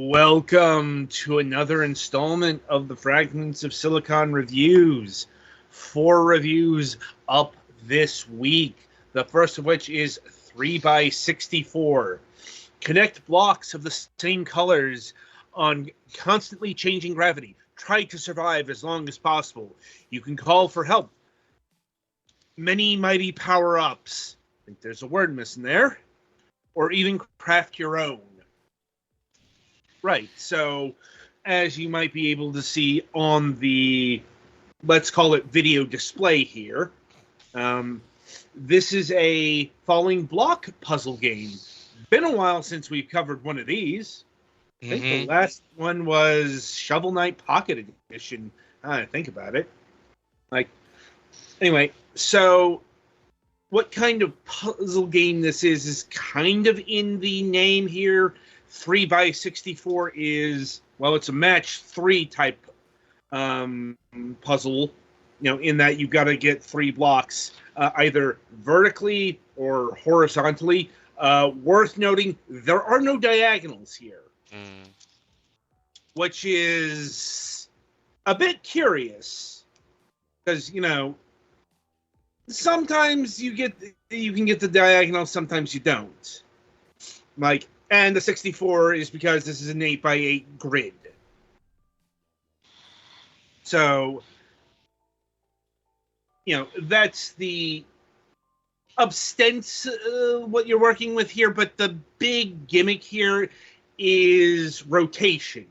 Welcome to another installment of the Fragments of Silicon reviews. 4 reviews up this week. The first of which is 3x64. Connect blocks of the same colors on constantly changing gravity. Try to survive as long as possible. You can call for help. Many mighty power-ups. I think there's a word missing there. Or even craft your own. Right, so as you might be able to see on the, let's call it video display here, this is a falling block puzzle game. Been a while since we've covered one of these. I think the last one was Shovel Knight Pocket Edition. I think about it. Anyway, so what kind of puzzle game this is kind of in the name here. 3x64 is, well, it's a match 3 type puzzle, in that you've got to get 3 blocks, either vertically or horizontally. Worth noting, there are no diagonals here, which is a bit curious, because, sometimes you can get the diagonal, sometimes you don't. And the 64 is because this is an 8x8 grid. So, that's the what you're working with here, but the big gimmick here is rotation.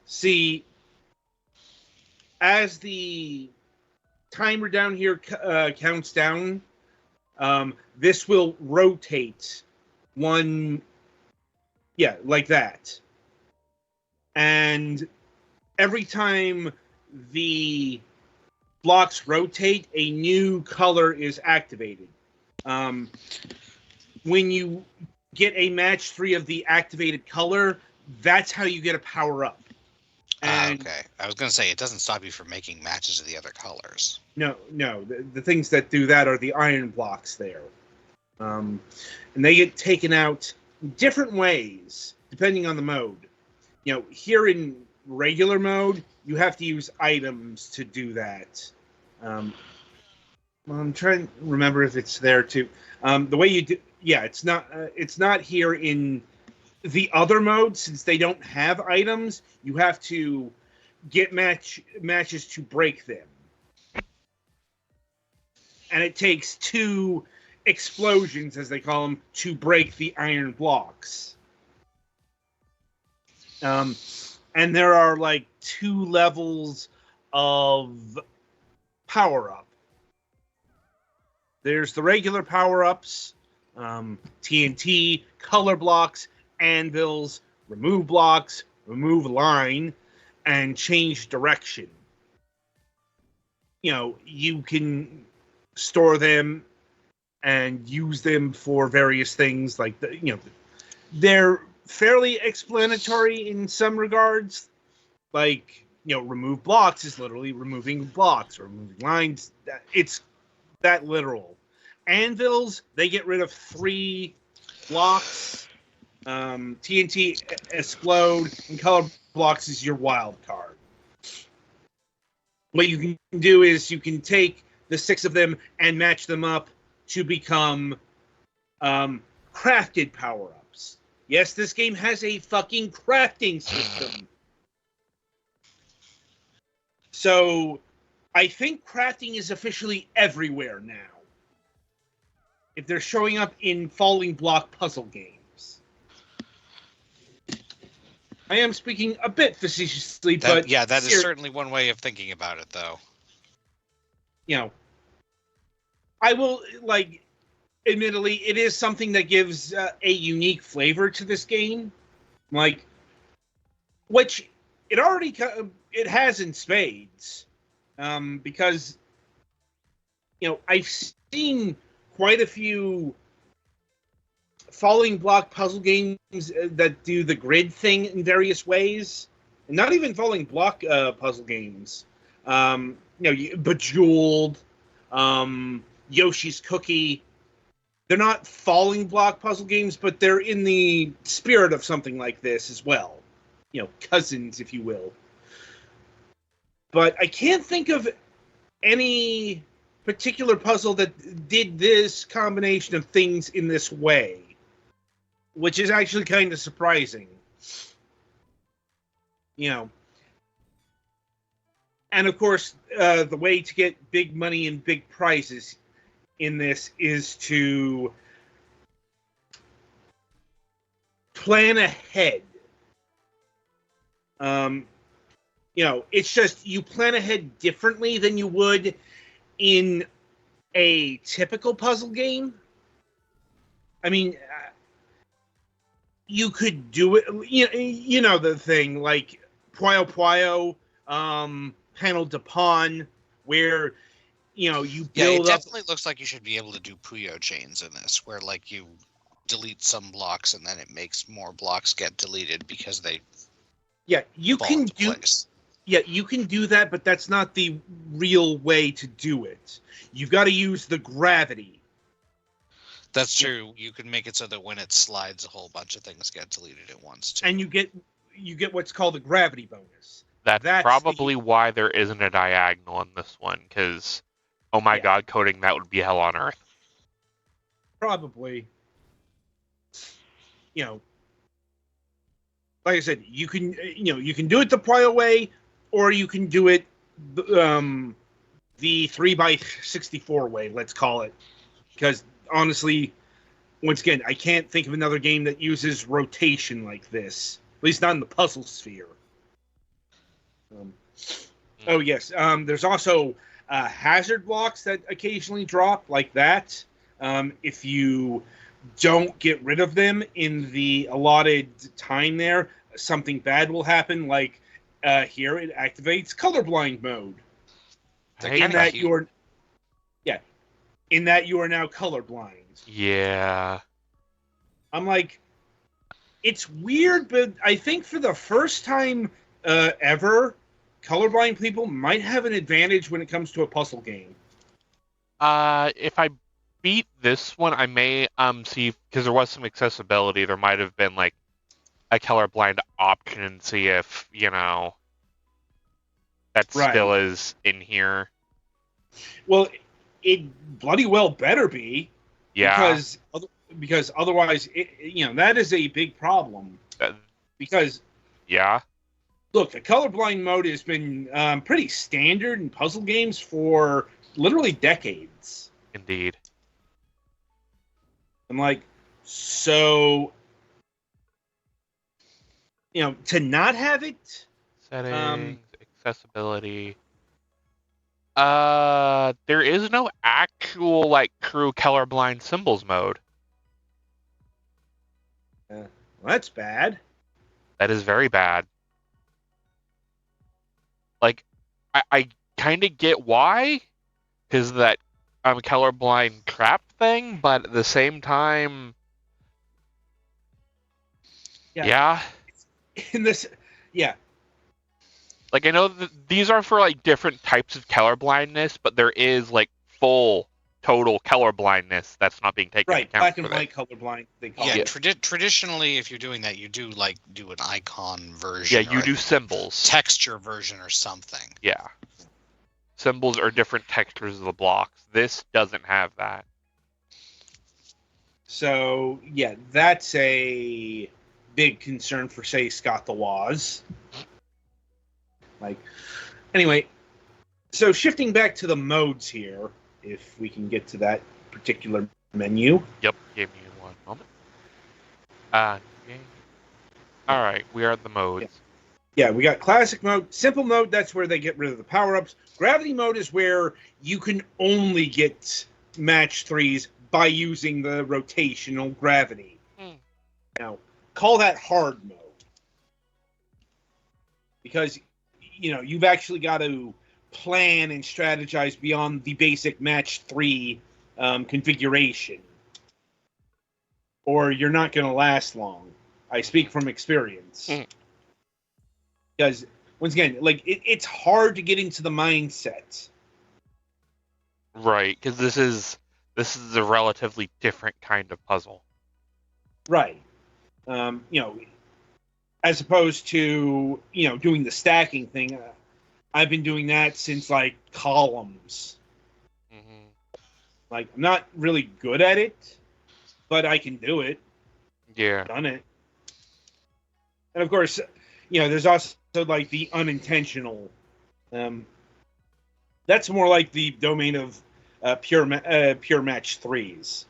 See, as the timer down here counts down, this will rotate one, like that. And every time the blocks rotate, a new color is activated. When you get a match 3 of the activated color, that's how you get a power-up. Okay. I was going to say, it doesn't stop you from making matches of the other colors. No. The things that do that are the iron blocks there. And they get taken out different ways, depending on the mode. Here in regular mode, you have to use items to do that. I'm trying to remember if it's there too. The way you do, it's not here in the other modes, since they don't have items. You have to get matches to break them. And it takes 2 explosions, as they call them, to break the iron blocks. And there are 2 levels of power-up. There's the regular power-ups, TNT, color blocks, anvils, remove blocks, remove line, and change direction. You can store them and use them for various things, they're fairly explanatory in some regards. Remove blocks is literally removing blocks, or removing lines. It's that literal. Anvils, they get rid of 3 blocks. TNT explode, and color blocks is your wild card. What you can do is you can take the 6 of them and match them up to become crafted power-ups. Yes, this game has a fucking crafting system. So, I think crafting is officially everywhere now. If they're showing up in falling block puzzle games. I am speaking a bit facetiously, but... Yeah, that is certainly one way of thinking about it, though. I will, admittedly, it is something that gives a unique flavor to this game. Which it has in spades. Because, I've seen quite a few falling block puzzle games that do the grid thing in various ways. And not even falling block puzzle games. Bejeweled, Yoshi's Cookie, they're not falling block puzzle games, but they're in the spirit of something like this as well. You know, cousins, if you will. But I can't think of any particular puzzle that did this combination of things in this way, which is actually kind of surprising. You know, and of course, the way to get big money and big prizes in this is to plan ahead. You know, it's just you plan ahead differently than you would in a typical puzzle game. I mean, you could do it. You know the thing like Puyo Puyo, Panel de Pawn, where you know you build it definitely up. looks like you should be able to do Puyo chains in this, where like you delete some blocks and then it makes more blocks get deleted because they you fall can into do. place. Yeah, you can do that, but that's not the real way to do it. You've got to use the gravity. That's true. You can make it so that when it slides, a whole bunch of things get deleted at once too. And you get what's called a gravity bonus. That's probably why there isn't a diagonal in this one, because, oh my god, coding that would be hell on earth. Probably. You know, like I said, you can do it the Puyo way, or you can do it the 3x64 way, let's call it. Because honestly, once again, I can't think of another game that uses rotation like this. At least not in the puzzle sphere. Oh yes, there's also hazard blocks that occasionally drop like that. If you don't get rid of them in the allotted time there, something bad will happen. Like here, it activates colorblind mode. In that you are now colorblind. Yeah. I'm like, it's weird, but I think for the first time ever, colorblind people might have an advantage when it comes to a puzzle game. If I beat this one, I may see, because there was some accessibility, there might have been like a colorblind option and see if, you know, that still is in here. Well, it bloody well better be. Yeah. Because otherwise, that is a big problem. Because yeah. Look, the colorblind mode has been pretty standard in puzzle games for literally decades. Indeed. I'm like, so, to not have it. Settings, accessibility. There is no actual true colorblind symbols mode. Well, that's bad. That is very bad. I kind of get why, because that colorblind crap thing, but at the same time, yeah. In this, yeah. I know that these are for different types of colorblindness, but there is full total colorblindness that's not being taken into account. Black and white colorblind. They call it. Traditionally, if you're doing that, you do do an icon version. Yeah, you do symbols, texture version, or something. Yeah, symbols are different textures of the blocks. This doesn't have that. So yeah, that's a big concern for, say, Scott the Woz. Anyway, so shifting back to the modes here, if we can get to that particular menu. Yep, give me one moment. Okay. All right, we are at the modes. Yeah, we got classic mode, simple mode, that's where they get rid of the power-ups. Gravity mode is where you can only get match 3s by using the rotational gravity. Now, call that hard mode. Because you've actually got to plan and strategize beyond the basic match 3 configuration. Or you're not going to last long. I speak from experience. Because, once again, it's hard to get into the mindset. Right, because this This is a relatively different kind of puzzle. Right. As opposed to, doing the stacking thing. I've been doing that since, like, columns. Mm-hmm. Like, I'm not really good at it, but I can do it. Yeah. Done it. And, of course, there's also, like, the unintentional. That's more like the domain of pure match threes.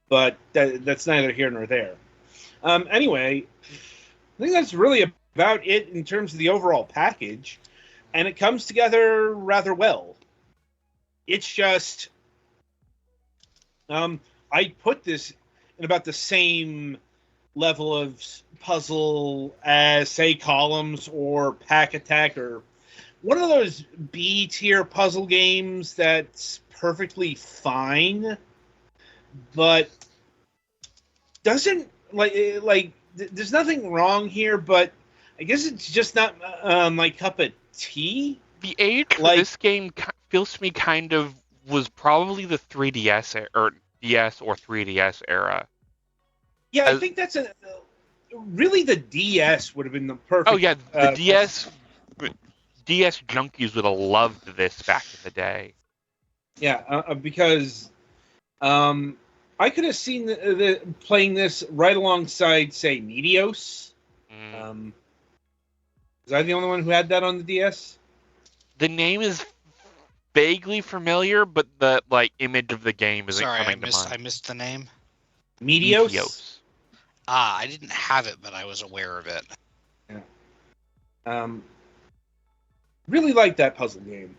But that's neither here nor there. Anyway, I think that's really about it in terms of the overall package, and it comes together rather well. It's just, I put this in about the same level of puzzle as, say, Columns or Pack Attack, or one of those B-tier puzzle games that's perfectly fine, but doesn't like there's nothing wrong here, but I guess it's just not my cup of tea. The age for this game feels to me kind of was probably the 3DS or DS or 3DS era. Yeah, I think that's really the DS would have been the perfect. Oh yeah, the DS junkies would have loved this back in the day. Yeah, because I could have seen the playing this right alongside, say, Meteos. Was I the only one who had that on the DS? The name is vaguely familiar, but the image of the game isn't coming to mind. I missed the name. Meteos. I didn't have it, but I was aware of it. Yeah. Really like that puzzle game.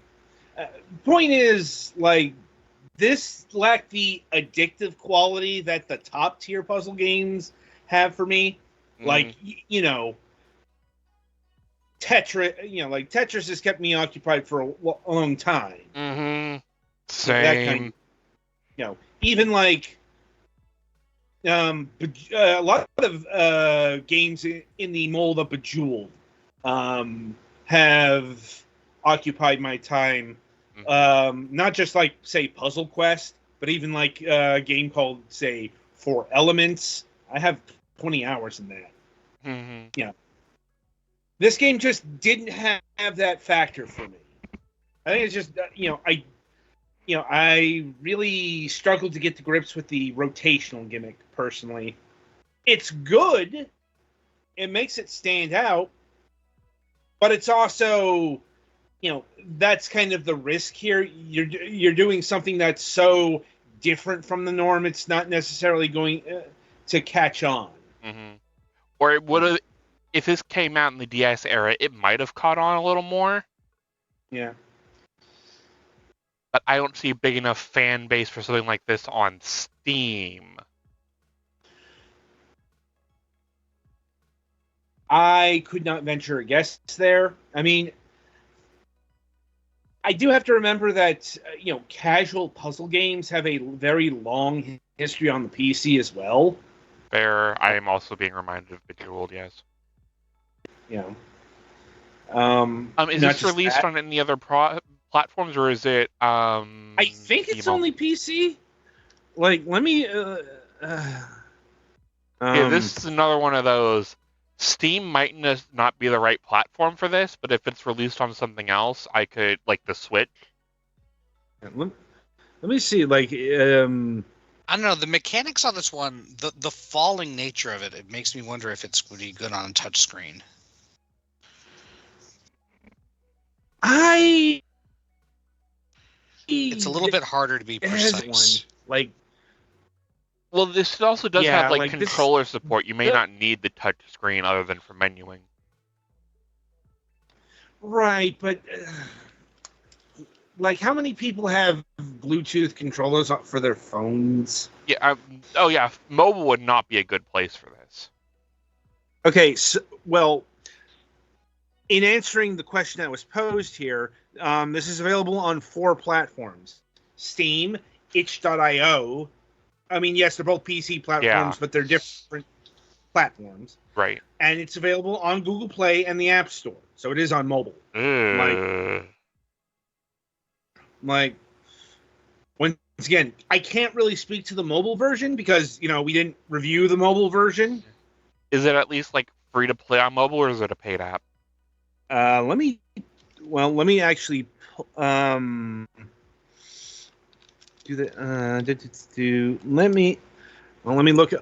Point is, like, this lacked the addictive quality that the top tier puzzle games have for me. Like, Tetris. Like Tetris has kept me occupied for a long time. Mm-hmm. Same. That kind of, even like a lot of games in the mold of Bejeweled have occupied my time. Not just like, say, Puzzle Quest, but even like a game called, say, 4 Elements. I have 20 hours in that. Mm-hmm. Yeah. This game just didn't have that factor for me. I think it's just, I really struggled to get to grips with the rotational gimmick, personally. It's good. It makes it stand out. But it's also, that's kind of the risk here. You're doing something that's so different from the norm, it's not necessarily going to catch on. Mm-hmm. Or it would have, if this came out in the DS era, it might have caught on a little more. Yeah. But I don't see a big enough fan base for something like this on Steam. I could not venture a guess there. I mean, I do have to remember that, casual puzzle games have a very long history on the PC as well. Fair. I am also being reminded of Bejeweled, yes. Yeah. Is this released on any other platforms, or is it? I think it's only PC. Like, let me. This is another one of those. Steam might not be the right platform for this, but if it's released on something else, I could, like the Switch. Let me see. Like, I don't know, the mechanics on this one, the falling nature of it makes me wonder if it's would be good on a touchscreen. It's a little bit harder to be precise. Well, this also does have controller support. You may not need the touch screen other than for menuing. Right, but how many people have Bluetooth controllers for their phones? Yeah. Mobile would not be a good place for this. Okay, so, well, in answering the question that was posed here, this is available on 4 platforms: Steam, itch.io. I mean, yes, they're both PC platforms, but they're different platforms. Right. And it's available on Google Play and the App Store. So it is on mobile. Once again, I can't really speak to the mobile version because we didn't review the mobile version. Is it at least like free to play on mobile, or is it a paid app? Let me actually do the let me look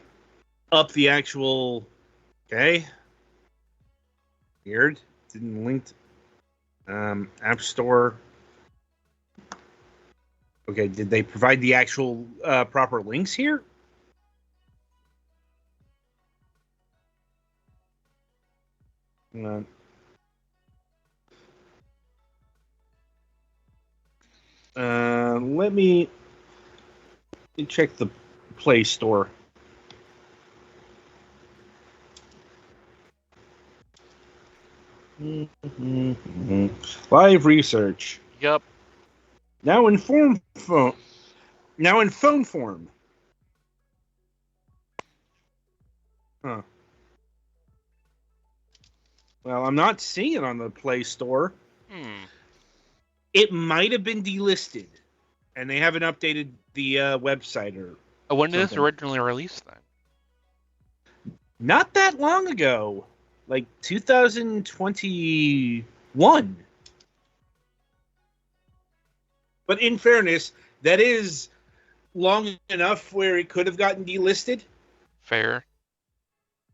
up the actual. Okay, weird. Didn't link. App Store. Okay, did they provide the actual proper links here? Let me check the Play Store. Live research. Yep. Now in phone form. Huh. Well, I'm not seeing it on the Play Store. It might have been delisted, and they haven't updated the website or. When did this something. originally release then? Not that long ago, like 2021. But in fairness, that is long enough where it could have gotten delisted. Fair.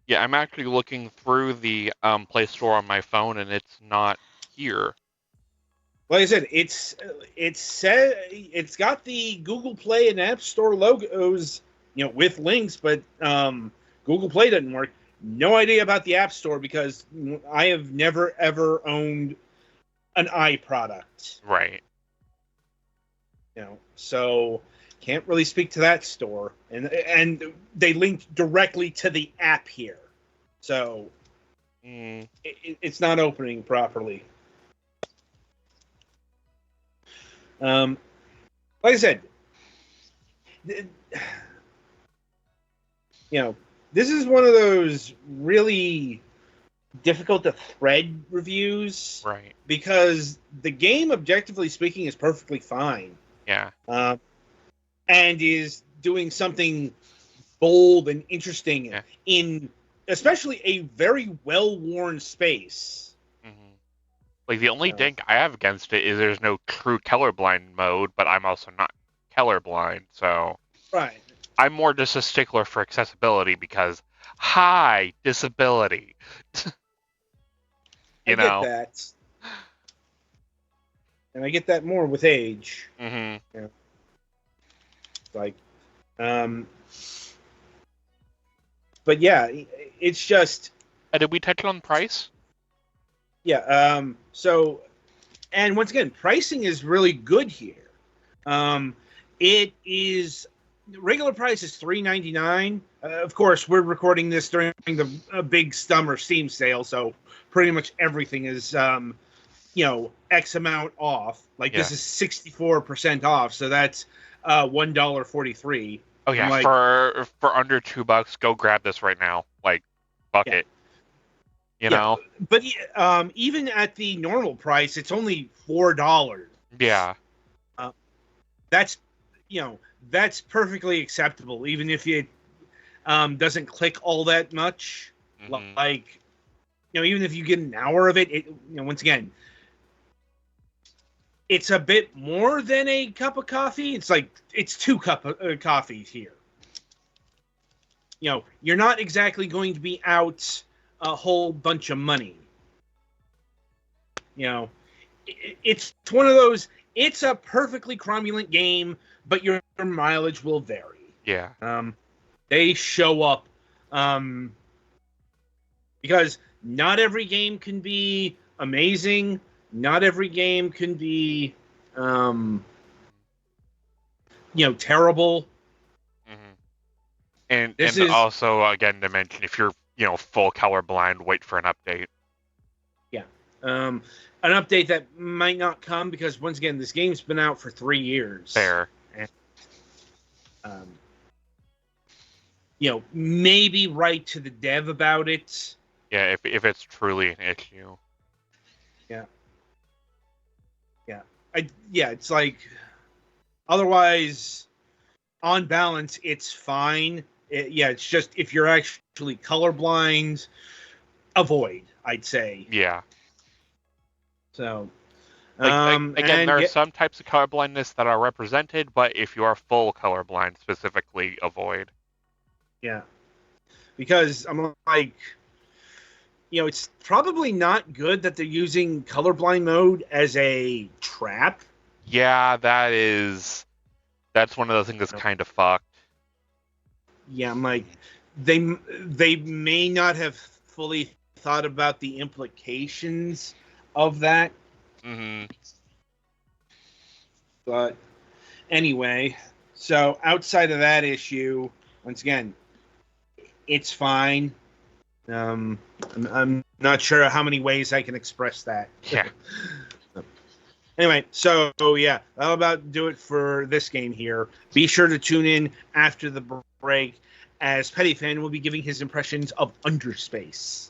Yeah, I'm actually looking through the Play Store on my phone, and it's not here. Like I said, it's got the Google Play and App Store logos, with links, but Google Play doesn't work. No idea about the App Store because I have never ever owned an iProduct. Right. So can't really speak to that store, and they linked directly to the app here, so it's not opening properly. Like I said, this is one of those really difficult to thread reviews, right? Because the game, objectively speaking, is perfectly fine. Yeah. And is doing something bold and interesting in especially a very well-worn space. Like, the only dink I have against it is there's no true colorblind mode, but I'm also not colorblind, so... Right. I'm more just a stickler for accessibility because, hi, disability. I get that. And I get that more with age. Mm-hmm. Like, but yeah, it's just. Did we touch on price? Yeah. So, and once again, pricing is really good here. It is regular price is $3.99. Of course, we're recording this during the big summer Steam sale, so pretty much everything is X amount off. Like this is 64% off, so that's $1.43. Oh yeah, for under $2, go grab this right now. Like, bucket. You know. But even at the normal price, it's only $4. Yeah. That's that's perfectly acceptable, even if it doesn't click all that much. Mm-hmm. Like, even if you get an hour of it, once again, it's a bit more than a cup of coffee. It's like it's 2 cups of coffee here. You're not exactly going to be out a whole bunch of money. It's one of those. It's a perfectly cromulent game, but your mileage will vary. Yeah. They show up because not every game can be amazing. Not every game can be, terrible. Mm-hmm. And also, again, to mention, if you're, full colorblind, wait for an update. Yeah. An update that might not come because, once again, this game's been out for 3 years. Fair. And, maybe write to the dev about it. Yeah, if it's truly an issue. Yeah. Yeah. It's like, Otherwise, on balance, it's fine. It's just if you're actually colorblind, avoid, I'd say. Yeah. So, Again, and there are some types of colorblindness that are represented, but if you are full colorblind, specifically avoid. yeah, because I'm like, it's probably not good that they're using colorblind mode as a trap. Yeah, that's one of those things that's kind of fucked. Yeah, I'm like, they may not have fully thought about the implications of that. Mm-hmm. But anyway, so outside of that issue, once again, it's fine. I'm not sure how many ways I can express that. Yeah. Anyway, so yeah, that'll about do it for this game here. Be sure to tune in after the break, as Petty Fan will be giving his impressions of Underspace.